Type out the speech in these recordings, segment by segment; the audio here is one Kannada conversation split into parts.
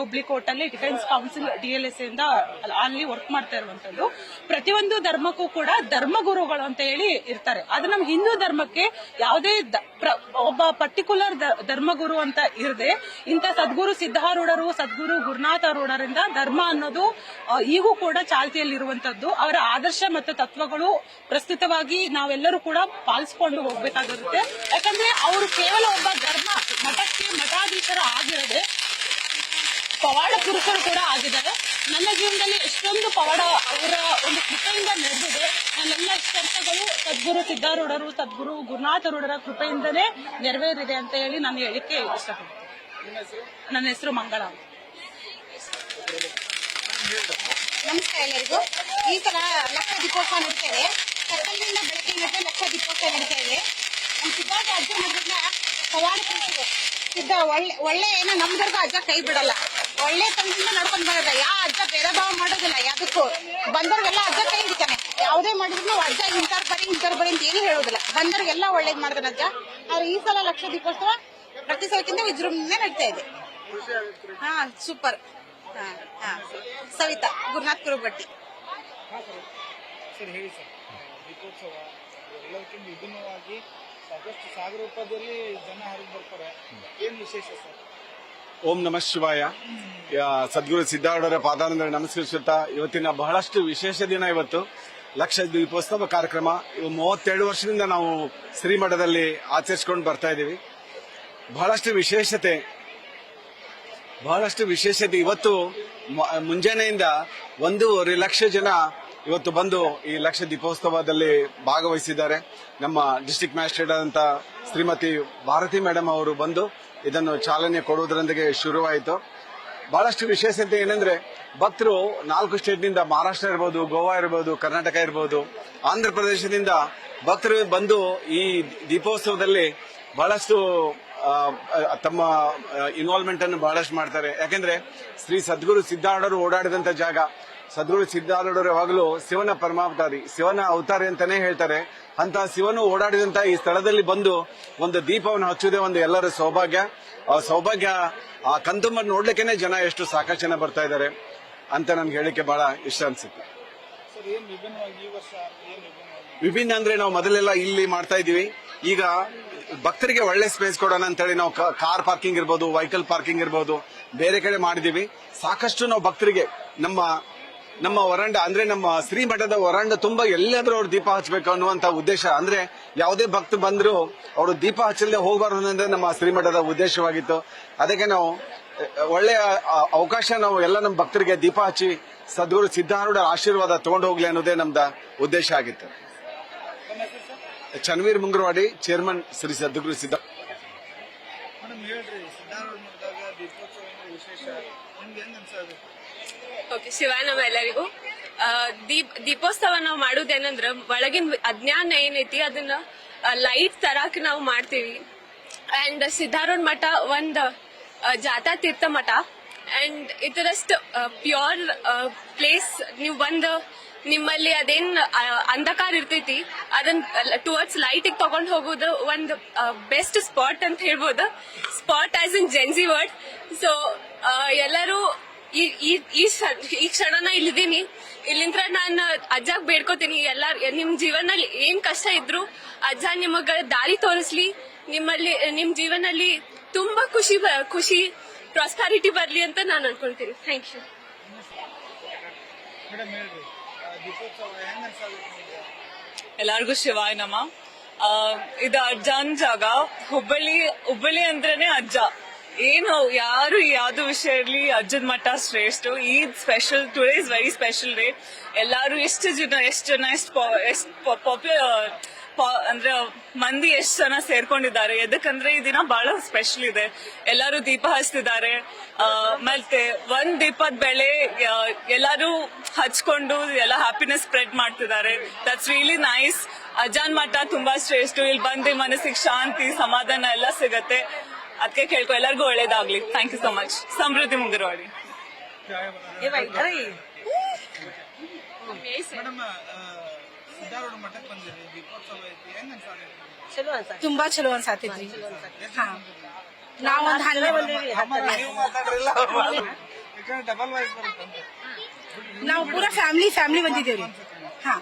ಹೋಬ್ಳಿ ಕೋರ್ಟ್ ಅಲ್ಲಿ ಡಿಫೆನ್ಸ್ ಕೌನ್ಸಿಲ್ DLSA ಇಂದ ಅಲ್ಲಿ ವರ್ಕ್ ಮಾಡ್ತಾ ಇರುವಂತದ್ದು. ಪ್ರತಿಯೊಂದು ಧರ್ಮಕ್ಕೂ ಕೂಡ ಧರ್ಮಗುರುಗಳು ಅಂತ ಹೇಳಿ ಇರ್ತಾರೆ. ಅದು ನಮ್ಮ ಹಿಂದೂ ಧರ್ಮಕ್ಕೆ ಯಾವುದೇ ಒಬ್ಬ ಪರ್ಟಿಕ್ಯುಲರ್ ಧರ್ಮಗುರು ಅಂತ ಇರದೆ ಇಂಥ ಸದ್ಗುರು ಸಿದ್ಧಾರೂಢರು, ಸದ್ಗುರು ಗುರುನಾಥರೂಢರಿಂದ ಧರ್ಮ ಅನ್ನೋದು ಈಗೂ ಕೂಡ ಚಾಲ್ತಿಯಲ್ಲಿರುವಂತದ್ದು. ಅವರ ಆದರ್ಶ ಮತ್ತು ತತ್ವಗಳು ಪ್ರಸ್ತುತವಾಗಿ ನಾವೆಲ್ಲರೂ ಕೂಡ ಪಾಲಿಸಿಕೊಂಡು ಹೋಗ್ಬೇಕಾಗಿರುತ್ತೆ. ಯಾಕಂದ್ರೆ ಅವರು ಕೇವಲ ಒಬ್ಬ ಧರ್ಮ ಮಠಕ್ಕೆ ಮಠಾಧೀಶರ ಆಗಿರದೆ ಪವಾಡ ಪುರುಷರು ಕೂಡ ಆಗಿದ್ದಾರೆ. ನನ್ನ ಜೀವನದಲ್ಲಿ ಎಷ್ಟೊಂದು ಪವಾಡ ಅವರ ಒಂದು ಕೃಪೆಯಿಂದ ನಡೆದಿದೆ. ನನ್ನೆಲ್ಲ ಇಷ್ಟಗಳು ಸದ್ಗುರು ಸಿದ್ಧಾರೂಢರು, ಸದ್ಗುರು ಗುರುನಾಥರೂಢರ ಕೃಪೆಯಿಂದಲೇ ನೆರವೇರಿದೆ ಅಂತ ಹೇಳಿ ನಾನು ಹೇಳಿಕ್ಕೆ ಇಷ್ಟಪಡ್ತೀನಿ. ನನ್ನ ಹೆಸರು ಮಂಗಳ. ನಮಸ್ಕಾರ ಎಲ್ಲರಿಗೂ. ಈ ಸಲ ಲಕ್ಷ ದೀಪೋತ್ಸವ ನಡೀತಾ ಇದೆ. ಕತ್ತಲಿನಿಂದ ಬೆಳಕಿನ ಲಕ್ಷ ದೀಪೋತ್ಸವ ನಡೀತಾ ಇದೆ. ನಮ್ಮ ಸಿದ್ಧಾರ್ಥ ಅಜ್ಜ ಮಗನ ಪವಾಡ ಪುರುಷರು ಸಿದ್ಧ ಒಳ್ಳೆ ಏನೋ ನಮ್ದರ್ಗ ಅಜ್ಜ ಕೈ ಬಿಡಲ್ಲ. ಒಳ್ಳೆ ತನದಿಂದ ನಡ್ಕೊಂಡ್ ಬರೋದ. ಯಾವ ಅಜ್ಜ ಭೇದ ಭಾವ ಮಾಡೋದಿಲ್ಲ. ಯಾವ್ದಕ್ಕೂ ಬಂದವ್ರಿಗೆಲ್ಲ ಅಜ್ಜ ಕೈ ಹಿಡಿತಾನೆ. ಯಾವುದೇ ಮಾಡಿದ್ರು ಅಜ್ಜ ಇಂಥವ್ರ ಬರಿ ಅಂತ ಏನು ಹೇಳೋದಿಲ್ಲ. ಬಂದವ್ರಿಗೆಲ್ಲ ಒಳ್ಳೇದ್ ಮಾಡ್ತಾನೆ ಅಜ್ಜ. ಆದ್ರೆ ಈ ಸಲ ಲಕ್ಷ ದೀಪೋತ್ಸವ ಪ್ರತಿ ಸಲಕ್ಕಿಂತ ವಿಜೃಂಭಣೆ ನಡೀತಾ ಇದೆ. ಹಾ, ಸೂಪರ್. ಸವಿತಾ ಗುರುನಾಥ್ ಕುರುಬಟ್ಟಿ. ಸರ್ ಹೇಳಿ ಸರ್, ದೀಪೋತ್ಸವ ಎಲ್ಲಕ್ಕಿಂತ ವಿಭಿನ್ನವಾಗಿ ಸಾಕಷ್ಟು ಸಾವಿರ ರೂಪಾಯಿದಲ್ಲಿ ಜನ ಹರಿದು ಬರ್ತಾರೆ, ಏನ್ ವಿಶೇಷ ಸರ್? ಓಂ ನಮಃ ಶಿವಾಯ. ಸದ್ಗುರು ಸಿದ್ಧಾರೂಢರ ಪಾದಾನಂದ ನಮಸ್ಕರಿಸುತ್ತಾ ಇವತ್ತಿನ ಬಹಳಷ್ಟು ವಿಶೇಷ ದಿನ. ಇವತ್ತು ಲಕ್ಷ ದೀಪೋತ್ಸವ ಕಾರ್ಯಕ್ರಮ 37 ವರ್ಷದಿಂದ ನಾವು ಶ್ರೀಮಠದಲ್ಲಿ ಆಚರಿಸಿಕೊಂಡು ಬರ್ತಾ ಇದ್ದೀವಿ. ಬಹಳಷ್ಟು ವಿಶೇಷತೆ ಇವತ್ತು ಮುಂಜಾನೆಯಿಂದ 1.5 ಲಕ್ಷ ಜನ ಇವತ್ತು ಬಂದು ಈ ಲಕ್ಷ ದೀಪೋತ್ಸವದಲ್ಲಿ ಭಾಗವಹಿಸಿದ್ದಾರೆ. ನಮ್ಮ ಡಿಸ್ಟ್ರಿಕ್ಟ್ ಮ್ಯಾಜಿಸ್ಟ್ರೇಟ್ ಆದಂತ ಶ್ರೀಮತಿ ಭಾರತಿ ಮೇಡಮ್ ಅವರು ಬಂದು ಇದನ್ನು ಚಾಲನೆ ಕೊಡುವುದರೊಂದಿಗೆ ಶುರುವಾಯಿತು. ಬಹಳಷ್ಟು ವಿಶೇಷತೆ ಏನಂದ್ರೆ ಭಕ್ತರು 4 ಸ್ಟೇಟ್ನಿಂದ, ಮಹಾರಾಷ್ಟ್ರ ಇರ್ಬೋದು, ಗೋವಾ ಇರ್ಬೋದು, ಕರ್ನಾಟಕ ಇರ್ಬೋದು, ಆಂಧ್ರ ಪ್ರದೇಶದಿಂದ ಭಕ್ತರು ಬಂದು ಈ ದೀಪೋತ್ಸವದಲ್ಲಿ ಬಹಳಷ್ಟು ತಮ್ಮ ಇನ್ವಾಲ್ವ್ಮೆಂಟ್ ಅನ್ನು ಬಹಳಷ್ಟು ಮಾಡ್ತಾರೆ. ಯಾಕೆಂದ್ರೆ ಶ್ರೀ ಸದ್ಗುರು ಸಿದ್ಧಾರೂಢರು ಓಡಾಡಿದಂತ ಜಾಗ. ಸದ್ಗುರು ಸಿದ್ಧಾರೂಢರು ಯಾವಾಗಲೂ ಶಿವನ ಪರಮಾವತಾರಿ, ಶಿವನ ಅವತಾರಿ ಅಂತಾನೆ ಹೇಳ್ತಾರೆ. ಅಂತ ಶಿವನು ಓಡಾಡಿದಂತ ಈ ಸ್ಥಳದಲ್ಲಿ ಬಂದು ಒಂದು ದೀಪವನ್ನು ಹಚ್ಚುವುದೇ ಒಂದು ಎಲ್ಲರ ಸೌಭಾಗ್ಯ. ಆ ಕಣ್ತುಂಬ ನೋಡ್ಲಿಕ್ಕೆ ಜನ ಎಷ್ಟು ಸಾಕಷ್ಟು ಜನ ಬರ್ತಾ ಇದ್ದಾರೆ ಅಂತ ನನ್ಗೆ ಹೇಳಿಕೆ ಬಹಳ ಇಷ್ಟ ಅನ್ಸುತ್ತೆ. ವಿಭಿನ್ನ ಅಂದ್ರೆ ನಾವು ಮೊದಲೆಲ್ಲ ಇಲ್ಲಿ ಮಾಡ್ತಾ ಇದೀವಿ. ಈಗ ಭಕ್ತರಿಗೆ ಒಳ್ಳೆ ಸ್ಪೇಸ್ ಕೊಡೋಣ ಅಂತೇಳಿ ನಾವು ಕಾರ್ ಪಾರ್ಕಿಂಗ್ ಇರ್ಬೋದು, ವೆಹಿಕಲ್ ಪಾರ್ಕಿಂಗ್ ಇರ್ಬೋದು, ಬೇರೆ ಕಡೆ ಮಾಡಿದೀವಿ. ಸಾಕಷ್ಟು ನಾವು ಭಕ್ತರಿಗೆ ನಮ್ಮ ವರಾಂಡ ಅಂದ್ರೆ ನಮ್ಮ ಶ್ರೀಮಠದ ವರಾಂಡ ತುಂಬಾ ಎಲ್ಲಾದ್ರೂ ಅವ್ರು ದೀಪ ಹಚ್ಚಬೇಕು ಅನ್ನುವಂತ ಉದ್ದೇಶ. ಅಂದ್ರೆ ಯಾವುದೇ ಭಕ್ತ ಬಂದ್ರು ಅವರು ದೀಪ ಹಚ್ಚಲೇ ಹೋಗಬಾರದು ಅಂದ್ರೆ ನಮ್ಮ ಶ್ರೀಮಠದ ಉದ್ದೇಶವಾಗಿತ್ತು. ಅದಕ್ಕೆ ನಾವು ಒಳ್ಳೆಯ ಅವಕಾಶ ನಾವು ಎಲ್ಲ ನಮ್ಮ ಭಕ್ತರಿಗೆ ದೀಪ ಹಚ್ಚಿ ಸದ್ಗುರು ಸಿದ್ಧಾರೂಢ ಆಶೀರ್ವಾದ ತಗೊಂಡು ಹೋಗ್ಲಿ ಅನ್ನೋದೇ ನಮ್ದ ಉದ್ದೇಶ ಆಗಿತ್ತು. ಚನ್ವೀರ್ ಮುಂಗ್ರವಾಡಿ, ಚೇರ್ಮನ್ ಶ್ರೀ ಸದ್ಗುರು ಸಿದ್ಧಾರೂಢ. ಓಕೆ, ಶಿವಾನಮ ಎಲ್ಲರಿಗೂ. ದೀಪೋತ್ಸವ ನಾವು ಮಾಡುದೇನಂದ್ರ ಒಳಗಿನ ಅಜ್ಞಾನ ಏನೈತಿ ಅದನ್ನ ಲೈಟ್ ತರಾಕ್ ನಾವು ಮಾಡ್ತೀವಿ. ಅಂಡ್ ಸಿದ್ಧಾರೂಢ ಮಠ ಒಂದ್ ಜಾತಾ ತೀರ್ಥ ಮಠ ಅಂಡ್ ಇದರಷ್ಟು ಪ್ಯೂರ್ ಪ್ಲೇಸ್. ನೀವು ಬಂದು ನಿಮ್ಮಲ್ಲಿ ಅದೇನ್ ಅಂಧಕಾರ ಇರ್ತೈತಿ ಅದನ್ನ ಟುವರ್ಡ್ಸ್ ಲೈಟಿಗೆ ತಗೊಂಡ್ ಹೋಗೋದು ಒಂದು ಬೆಸ್ಟ್ ಸ್ಪಾಟ್ ಅಂತ ಹೇಳ್ಬೋದು. Spot as in Gen Z word. So ಎಲ್ಲರೂ ಈ ಕ್ಷಣನ ಇಲ್ಲಿದ್ದೀನಿ. ಇಲ್ಲಿಂದ ನಾನು ಅಜ್ಜಾಗ್ ಬೇಡ್ಕೋತೀನಿ, ನಿಮ್ ಜೀವನದಲ್ಲಿ ಏನ್ ಕಷ್ಟ ಇದ್ರು ಅಜ್ಜ ನಿಮಗ ದಾರಿ ತೋರಿಸ್ಲಿ. ನಿಮ್ ಜೀವನದಲ್ಲಿ ತುಂಬಾ ಖುಷಿ ಪ್ರಾಸ್ಪಾರಿಟಿ ಬರ್ಲಿ ಅಂತ ನಾನು ಅನ್ಕೊಳ್ತೀನಿ. Thank you. ಎಲ್ಲಾರ್ಗು ಶಿವಾಯ ನಮ. ಇದು ಅಜ್ಜನ್ ಜಾಗ. ಹುಬ್ಬಳ್ಳಿ ಅಂದ್ರೇನೆ ಅಜ್ಜ. ಏನು ಯಾರು ಯಾವ್ದು ವಿಷಯ ಇರ್ಲಿ ಅಜ್ಜದ ಮಠ ಶ್ರೇಷ್ಠ. ಈ special today is very special day. ಎಲ್ಲಾರು ಎಷ್ಟು ಪಾಪ್ಯುಲರ್ ಅಂದ್ರೆ ಮಂದಿ ಎಷ್ಟು ಜನ ಸೇರ್ಕೊಂಡಿದ್ದಾರೆ. ಎದಕ್ಕಂದ್ರೆ ಈ ದಿನ ಬಹಳ ಸ್ಪೆಷಲ್ ಇದೆ. ಎಲ್ಲಾರು ದೀಪ ಹಚ್ತಿದ್ದಾರೆ. ಮತ್ತೆ ಒಂದ್ ದೀಪದ ಬೆಳೆ ಎಲ್ಲಾರು ಹಚ್ಕೊಂಡು ಎಲ್ಲ ಹ್ಯಾಪಿನೆಸ್ ಸ್ಪ್ರೆಡ್ ಮಾಡ್ತಿದ್ದಾರೆ. That's really nice. ಅಜ್ಜನ್ ಮಠ ತುಂಬಾ ಶ್ರೇಷ್ಠ. ಇಲ್ಲಿ ಬಂದು ಮನಸ್ಸಿಗೆ ಶಾಂತಿ ಸಮಾಧಾನ ಎಲ್ಲ ಸಿಗತ್ತೆ. ಅದಕ್ಕೆ ಕೇಳ್ಕೊ ಎಲ್ಲರಿಗೂ ಒಳ್ಳೇದಾಗ್ಲಿ. Thank you so much. Samruddhi Mungarwadi. ತುಂಬಾ ಚಲೋ ಅನ್ಸಾತೈತ್ರಿ. ನಾವೊಂದ್ 12 ಯಾಕಂದ್ರೆ ಡಬಲ್ ವಾಯ್ಸ್ ಬರುತ್ತಂತೆ. ನಾವು ಪೂರಾ ಫ್ಯಾಮಿಲಿ ಬಂದಿದ್ದೇವ್ರಿ. ಹಾ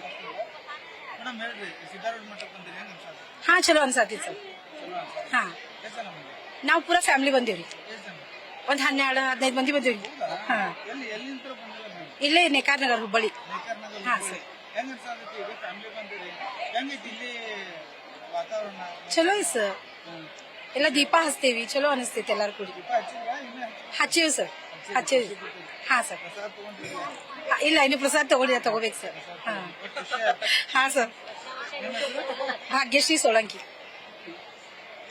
ಮೇಡಮ್ ಹೇಳ್ರಿ, ಸಿದ್ದಾರೂಢ ಮಠಕ್ಕೆ ಬಂದಿರಿ, ಹೆಂಗ್ ಅನ್ಸಾತ್ತೆ? ಹಾ ಚಲೋ ಅನ್ಸಾತಿ ಸರ್. ಹಾ ಎಷ್ಟ್ ಜನ ಬಂದಿರಿ? ನಾವು ಪೂರಾ ಫ್ಯಾಮಿಲಿ ಬಂದೇವ್ರಿ. ಎಷ್ಟ್ ಜನ? ಒಂದ್ 12-15 ಮಂದಿ ಬಂದೇವ್ರಿ. ಹಾ ಎಲ್ಲಿಂದ ಬಂದಿಲ್ಲ ಮೇಡಮ್? ಇಲ್ಲೇ ನೇಕಾರ್ ನಗರ್ ಹುಬ್ಬಳ್ಳಿ. ನೇಕಾರ್ನಗರ್ ಹಾ, ಹುಬ್ಬಳ್ಳಿ. ಹೆಂಗ್ ಅನ್ಸಾತೈತಿ ಈಗ ಫ್ಯಾಮಿಲಿ ಬಂದಿರಿ? ಹೆಂಗೈತಿ ಇಲ್ಲಿ ವಾತಾವರಣ? ಚಲೋ ಐತ್ ಸರ್. ಎಲ್ಲ ದೀಪ ಹಚ್ತೇವಿ, ಚಲೋ ಅನಿಸ್ತೈತಿ ಎಲ್ಲಾರು ಕೂಡಿ. ದೀಪ ಹಚ್ಚಿದ್ರಾ? ಇನ್ನೂ ಹಚ್ಚೇವಿ ಸರ್, ಹಚ್ಚೇವಿ. ಹಾ ಸರ್. ಪ್ರಸಾದ ತಗೊಂಡಿರಿ? ಇಲ್ಲ ಇನ್ನು ಪ್ರಸಾದ್ ತಗೋಬೇಕು ಸರ್. ಹಾ ಖುಷಿ ಆಯ್ತಾ? ಹಾ ಸರ್. ಭಾಗ್ಯಶ್ರೀ ಸೋಳಂಕಿ.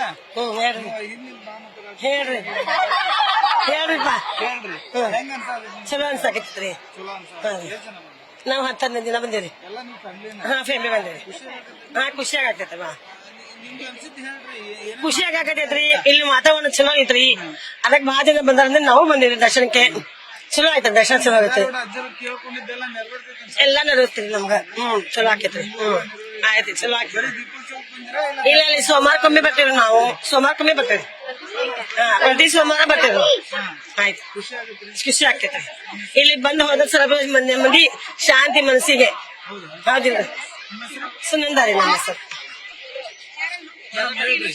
ಹಿಂದಿನ ಬಾ ಮತ್ತು ಹೇಳ್ರಿ ಹೇಳ್ರಿಪ್ಪ. ಹೇಳ್ರಿ, ಹೆಂಗ್ ಅನ್ಸಾತೈತಿ? ಚಲೋ ಅನ್ಸಾಕತ್ರಿ. ಚಲೋ ಅನ್ಸಾತೈತಿ. ಎಷ್ಟ್ ಜನ ಬಂದಿರಿ? ನಾವ್ 10 ದಿನ ಬಂದೇವ್ರಿ. ಎಲ್ಲ ನೀವು ಫ್ಯಾಮಿಲಿನ? ಹಾ ಫ್ಯಾಮಿಲಿ ಬಂದೇವ್ರಿ. ಹಾ ಖುಷಿ ಆಗತ್ತೈತಮ್ಮ. ನಿಮ್ಗೆ ಅನ್ಸಿದ್ದು ಹೇಳ್ರಿ, ಏನೇನ್ ಖುಷಿ ಆಗತ್ತೈತ್ರಿ. ಇಲ್ಲಿ ವಾತಾವರಣ ಚಲೋ ಐತ್ರಿ. ಅದಕ್ಕೆ ಬಹಳ ಜನ ಬಂದಾರಂದ್ರೆ ನಾವು ಬಂದೇವ್ರಿ ದರ್ಶನಕ್ಕೆ. ಚಲೋ ಆಯ್ತು, ದರ್ಶನ ಚಲೋ ಆಗೈತಿ. ಅಜ್ಜರು ಕೇಳ್ಕೊಂಡಿದ್ದೆಲ್ಲ ನೆರವೇರ್ತೈತೆ? ಎಲ್ಲಾ ನಡೆಸ್ತೀರಿ ನಮ್ಗ. ಚಲೋ ಆಕೇತ್ರಿ. ಆಯ್ತು, ಚಲೋ ಆಕೇತ್ರಿ. ದೀಪೋತ್ಸವಕ್ಕೆ ಬಂದಿರಾ ಇಲ್ಲ? ಇಲ್ಲ ಇಲ್ಲಿ ಸೋಮವಾರಕ್ಕೊಮ್ಮೆ ಬರ್ತೀವಿ ನಾವು. ಸೋಮವಾರಕ್ಕೊಮ್ಮೆ ಬರ್ತೀವಿ. ಹಾ ಪ್ರತಿ ಸೋಮವಾರ ಬರ್ತೀವಿ. ಆಯ್ತು, ಖುಷಿ ಆಗ್ತೈತ್ರಿ. ಇಲ್ಲಿ ಬಂದು ಹೋದ ಸಲ ಮಂದಿ ಶಾಂತಿ ಮನಸ್ಸಿಗೆ. ಹೌದಿಲ್ಲ, ಸುನಂದಾರಿ ನಮ್ಮ ಹೆಸರು. ಮೇಡಮ್ ಹೇಳ್ರಿ,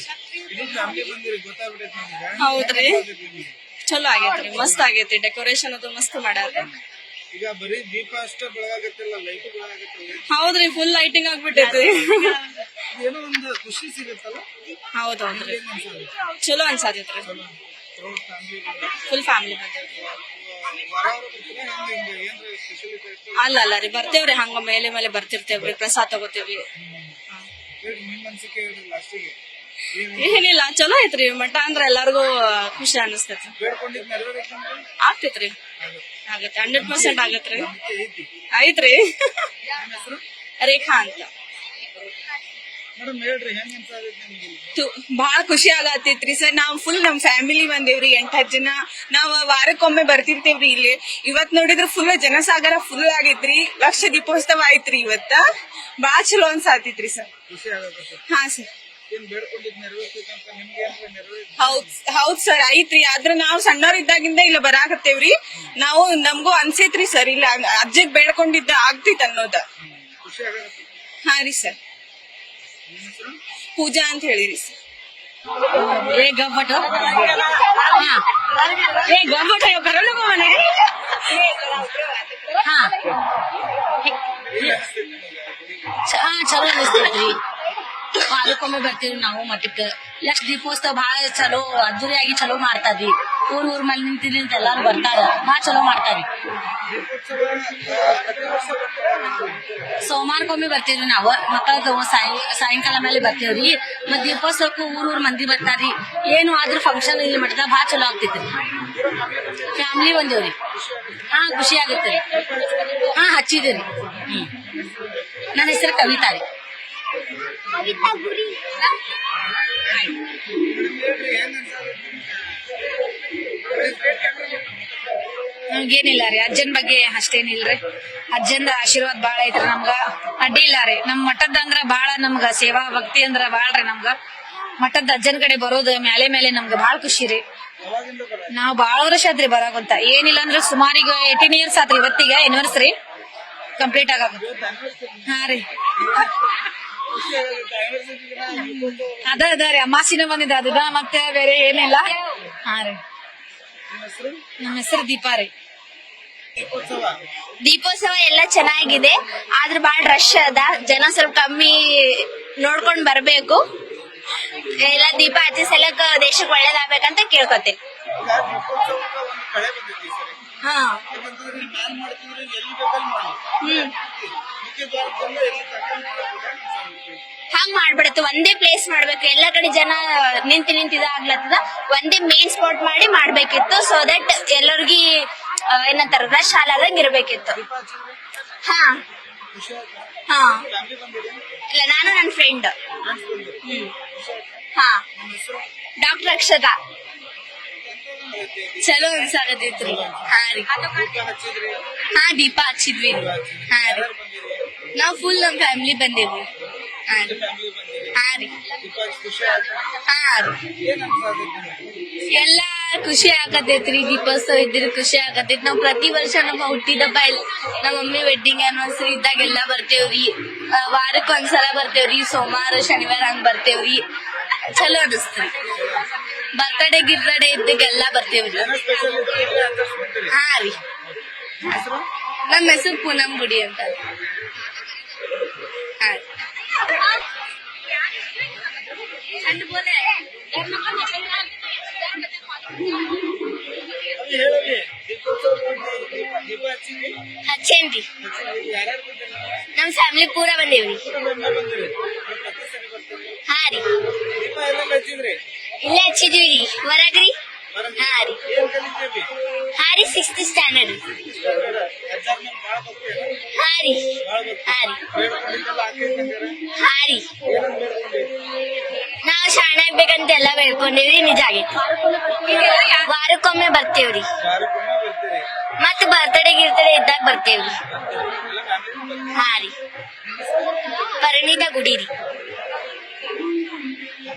ಇಡೀ ಫ್ಯಾಮಿಲಿ ಬಂದಿರಿ, ಗೊತ್ತಾಗ್ಬಿಟ್ಟೈತಿ ನಮ್ಗೆ. ಹೌದ್ರಿ, ಚಲೋ ಆಗೈತ್ರಿ, ಮಸ್ತ್ ಆಗೈತಿ. ಡೆಕೋರೇಷನ್ ಅದು ಮಸ್ತ್ ಮಾಡ್ಯಾರ. ಈಗ ಬರೀ ದೀಪ ಅಷ್ಟೇ ಬೆಳಗಾಗತ್ತಿಲ್ಲ, ಲೈಟ್ ಬೆಳಗಾಗತ್ತಿಲ್ಲ. ಹೌದ್ರಿ, ಫುಲ್ ಲೈಟಿಂಗ್ ಆಗ್ಬಿಟ್ಟೈತಿ. ಏನೋ ಒಂದು ಖುಷಿ ಸಿಗುತ್ತಲ್ಲ. ಹೌದೌದ್ರಿ, ಚಲೋ ಅನ್ಸಾತೈತ್ರಿ. Full family ಬಂದೇವ್ರಿ. ವಾರ ಬರ್ತೀರಾ? ಹೆಂಗ ಏನ್ರ ಸ್ಪೆಷಲಿಟಿ ಇತ್ತು? ಅಲ್ಲ ರೀ, ಬರ್ತೇವ್ರಿ, ಹಂಗ ಮೇಲೆ ಬರ್ತಿರ್ತೇವ್ರಿ, ಪ್ರಸಾದ ತಗೋತೇವ್ರಿ. ಹೇಳ್ರಿ, ನಿಮ್ ಅನ್ಸಿಕೆ ಹೇಳ್ರಿ ಲಾಸ್ಟಿಗೆ. ಏನಿಲ್ಲ, ಚಲೋ ಐತ್ರಿ ಮಠ ಅಂದ್ರ ಎಲ್ಲಾರ್ಗು ಖುಷಿ ಅನಿಸ್ತೈತಿ. ಬೇಡ್ಕೊಂಡಿದ್ ನೆರವೇರೈತೆ? ಆಗ್ತೈತ್ರಿ, ಆಗತ್ತೆ, 100% ಆಗತ್ರಿ. ಐತಿ. ಐತ್ರಿ. ನಿಮ್ಮ ಹೆಸರು? ರೇಖಾ ಅಂತ. ಮೇಡಮ್ ಹೇಳ್ರಿ, ಹೆಂಗ್ ಅನ್ಸಾದೈತಿ ನಿಮ್ಗೆ ಇಲ್ಲಿ? ಬಹಳ ಖುಷಿ ಆಗತ್ತೈತ್ರಿ ಸರ್. ನಾವ್ ಫುಲ್ ನಮ್ ಫ್ಯಾಮಿಲಿ ಬಂದೇವ್ರಿ, 8-10 ಜನ. ನಾವ್ ವಾರಕ್ಕೊಮ್ಮೆ ಬರ್ತಿರ್ತೇವ್ರಿ ಇಲ್ಲಿ. ಇವತ್ ನೋಡಿದ್ರ ಫುಲ್ ಜನಸಾಗರ ಫುಲ್ ಆಗೈತ್ರಿ. ಲಕ್ಷ ದೀಪೋತ್ಸವ ಐತ್ರಿ ಇವತ್ತ. ಬಾಳ ಚಲೋ ಅನ್ಸಾತೈತ್ರಿ ಸರ್. ಖುಷಿ ಆಗತ್ತೆ. ಹಾ ಸರ್. ಏನ್ ಬೇಡ್ಕೊಂಡಿದ್ ನೆರವೇರ್ತೈತಂತ ನಿಮ್ಗೆ ಏನ್ರ ನೆರವೇರಿ? ಹೌದ್ ಸರ್, ಐತ್ರಿ. ಆದ್ರ ನಾವ್ ಸಣ್ಣವ್ರಿದ್ದಾಗಿಂದ ಇಲ್ಲ ಬರಾಕತ್ತೇವ್ರಿ. ನಾವು ನಮ್ಗೂ ಅನ್ಸೈತ್ರಿ ಸರ್, ಇಲ್ಲ ಅಜ್ಜಗ್ ಬೇಡ್ಕೊಂಡಿದ್ದ ಆಗ್ತೈತ್ ಅನ್ನೋದ. ಖುಷಿ ಆಗತ್ತೆ. ಹಾ ರೀ ಸರ್. ಪೂಜಾ ಅಂತ ಹೇಳಿರಿ ಸರ್. ಗಬ್ಬಟ್ಟು ಬರಲು ಚಲೋ ಅನಿಸ್ತೈತ್ರಿ. ಅದಕ್ಕೊಮ್ಮೆ ಬರ್ತೀವಿ ನಾವು ಮಠಕ್ಕೆ. ಲಕ್ಷ ದೀಪೋತ್ಸವ ಬಹಳ ಚಲೋ ಅದ್ದೂರಿಯಾಗಿ ಚಲೋ ಮಾಡ್ತಾರ್ರಿ. ಊರ್ ಮೇಲೆ ನಿಂತ ಎಲ್ಲಾರು ಬರ್ತಾರ, ಬಹಳ ಚಲೋ ಮಾಡ್ತಾರಿ. ಸೋಮವಾರಕ್ಕೊಮ್ಮೆ ಬರ್ತೀವ್ರಿ ನಾವು. ಮಕ್ಕಳದ್ದು ಸಾಯಂಕಾಲ ಮೇಲೆ ಬರ್ತೇವ್ರಿ. ಮತ್ ದೀಪೋತ್ಸವಕ್ಕೂ ಊರ್ ಮಂದಿ ಬರ್ತಾರ್ರಿ. ಏನು ಆದ್ರೂ ಫಂಕ್ಷನ್ ಇಲ್ಲಿ ಮಠದಾಗ ಬಹಳ ಚಲೋ ಆಗ್ತೈತ್ರಿ. ಫ್ಯಾಮಿಲಿ ಬಂದೇವ್ರಿ. ಹಾ ಖುಷಿ ಆಗತ್ತೆ. ಹಾ ಹಚ್ಚಿದೇರಿ. ನನ್ನ ಹೆಸರು ಕವಿತಾ ರೀ. ನಮ್ಗೇನಿಲ್ಲ ರೀ, ಅಜ್ಜನ್ ಬಗ್ಗೆ ಅಷ್ಟೇನಿಲ್ರಿ. ಅಜ್ಜಂದ ಆಶೀರ್ವಾದ ಬಾಳ ಐತ್ರಿ ನಮ್ಗ. ಅಡ್ಡಿ ಇಲ್ಲ ರೀ. ನಮ್ ಮಠದಂದ್ರ ಬಾಳ ನಮ್ಗ ಸೇವಾ ಭಕ್ತಿ ಅಂದ್ರ ಬಾಳ್ರಿ ನಮ್ಗ. ಮಠದ ಅಜ್ಜನ್ ಕಡೆ ಬರೋದು ಮೇಲೆ ನಮ್ಗ ಬಾಳ ಖುಷಿ ರೀ. ನಾವ್ ಬಾಳ ವರ್ಷ ಆತ್ರಿ ಬರಾಕಂತ. ಏನಿಲ್ಲ ಅಂದ್ರೆ ಸುಮಾರಿಗೆ 18 years ಆತ್ರಿ. ಇವತ್ತಿಗೆ ಆನಿವರ್ಸರಿ ಕಂಪ್ಲೀಟ್ ಆಗ. ಹಾ ರೀ, ಅದ ರೀ ಅಮಾಸಿನ ಬಂದಿದೆ ಅದ, ಮತ್ತೆ ಬೇರೆ ಏನಿಲ್ಲ. ಹಾ ರೀ. ನಮ್ಮ ಹೆಸರು ದೀಪಾ ರೀ. ದೀಪೋತ್ಸವ ಎಲ್ಲ ಚೆನ್ನಾಗಿದೆ, ಆದ್ರೆ ಬಾಳ ರಶ್ ಅದ. ಜನ ಸ್ವಲ್ಪ ಕಮ್ಮಿ ನೋಡ್ಕೊಂಡ್ ಬರ್ಬೇಕು. ಎಲ್ಲ ದೀಪ ಹಚ್ಚಿ ಸಲಕ ದೇಶಕ್ಕೆ ಒಳ್ಳೇದಾಗ್ಬೇಕಂತ ಕೇಳ್ಕೊತೇನೆ. ಹಾ ಹಂಗ್ ಮಾಡ್ಬಿಡತ್ತು. ಒಂದೇ ಪ್ಲೇಸ್ ಮಾಡ್ಬೇಕು. ಎಲ್ಲಾ ಕಡೆ ಜನ ನಿಂತಿದ ಆಗ್ಲತ್ತದ. ಒಂದೇ ಮೇನ್ ಸ್ಪಾಟ್ ಮಾಡಿ ಮಾಡ್ಬೇಕಿತ್ತು. ಸೊ ದಟ್ ಎಲ್ಲರಿಗೂ ಏನಂತಾರ ರಶ್ ಹಾಲಾದಂಗ ಇರ್ಬೇಕಿತ್ತು. ಹಾ ಹಾ ಇಲ್ಲ, ನಾನು ನನ್ನ ಫ್ರೆಂಡ್. ಹಾ ಡಾಕ್ಟರ್ ಅಕ್ಷತಾ. ಚಲೋ ಅನ್ಸಾಗತೈತ್ರಿ. ಹಾ ರೀ. ಹಾ ದೀಪ ಹಚ್ಚಿದ್ವಿ. ಹಾ ರೀ, ನಾವ್ ಫುಲ್ ನಮ್ ಫ್ಯಾಮಿಲಿ ಬಂದೇವಿ. ಹಾ ರೀ. ಹಾ ರೀ. ಹಾ ರೀ, ಎಲ್ಲಾ ಖುಷಿ ಆಗತೈತ್ರಿ ದೀಪೋತ್ಸವ ಇದ್ರ ಖುಷಿ ಆಗತೈತಿ ನಾವ್ ಪ್ರತಿ ವರ್ಷ ನಮ್ಮ ಹುಟ್ಟಿದಬ್ಬ ನಮ್ಮ ಮಮ್ಮಿ ವೆಡ್ಡಿಂಗ್ ಆನಿವರ್ಸರಿ ಇದ್ದಾಗೆಲ್ಲ ಬರ್ತೇವ್ರಿ ವಾರಕ್ಕೆ ಒಂದ್ಸಲ ಬರ್ತೇವ್ರಿ ಸೋಮವಾರ ಶನಿವಾರ ಹಂಗ್ ಬರ್ತೇವ್ರಿ ಚಲೋ ಅನಿಸ್ತ್ರಿ ಬರ್ತಡೇ ಗಿರ್ತಡೇ ಇದ್ದಾಗೆಲ್ಲ ಬರ್ತೇವ್ರಿ ಹಾ ರೀ ನಮ್ಮ ಹೆಸರು ಪೂನಂ ಗುಡಿ ಅಂತ ಹಾ ಹೇಳಿ ದೀಪೋತ್ಸವ ದೀಪ ಹಚ್ಚಿದ್ರಿ ಹಚ್ಚೇನ್ರಿ ಯಾರ್ಯಾರು ಬಂದಿರಿ ನಮ್ ಫ್ಯಾಮಿಲಿ ಪೂರ ಬಂದೇವ್ರಿ ಬಂದಿರಿ ಪ್ರತಿ ಸರಿ ಬರ್ತೀರಿ ಹಾ ರೀ ದೀಪ ಎಲ್ಲ ಹಚ್ಚಿದ್ರಿ ಇಲ್ಲೇ ಹಚ್ಚಿದೀವಿ ಹೊರಗ್ರಿ ಹಾ ರೀ ಏನ್ ಕಲಿತೀವಿ ಹಾ ರೀ 6th ಸ್ಟ್ಯಾಂಡರ್ಡ್ ಎಕ್ಸಾಮ್ ಮೇಲೆ ಭಾಳ ಬರ್ತೀವಿ ಹಾ ರೀ ಭಾಳ ಬರ್ತೀವಿ ಹಾ ರೀ ಬೇಡ್ಕೊಂಡಿದ್ದೆಲ್ಲ ಹಾಕಿರ್ತಾರೆ ಹಾ ರೀ ಏನಂತ ಬೇಡ್ಕೊಂಡ್ರಿ ನಾವ್ ಶಾಣೆ ಆಗ್ಬೇಕಂತ ಎಲ್ಲ ಬೆಳ್ಕೊಂಡೇವ್ರಿ ನಿಜ ಆಗೈತಿ ವಾರಕ್ಕೊಮ್ಮೆ ಬರ್ತೇವ್ರಿ ವಾರಕ್ಕೊಮ್ಮೆ ಬರ್ತೀರಿ ಮತ್ ಬರ್ತಡೇ ಗಿರ್ತಡೇ ಇದ್ದಾಗ ಬರ್ತೇವ್ರಿ ಎಲ್ಲ ಫ್ಯಾಮಿಲಿ ಹಾ ರೀ ಪರಿಣಿತ ಗುಡಿ ರೀ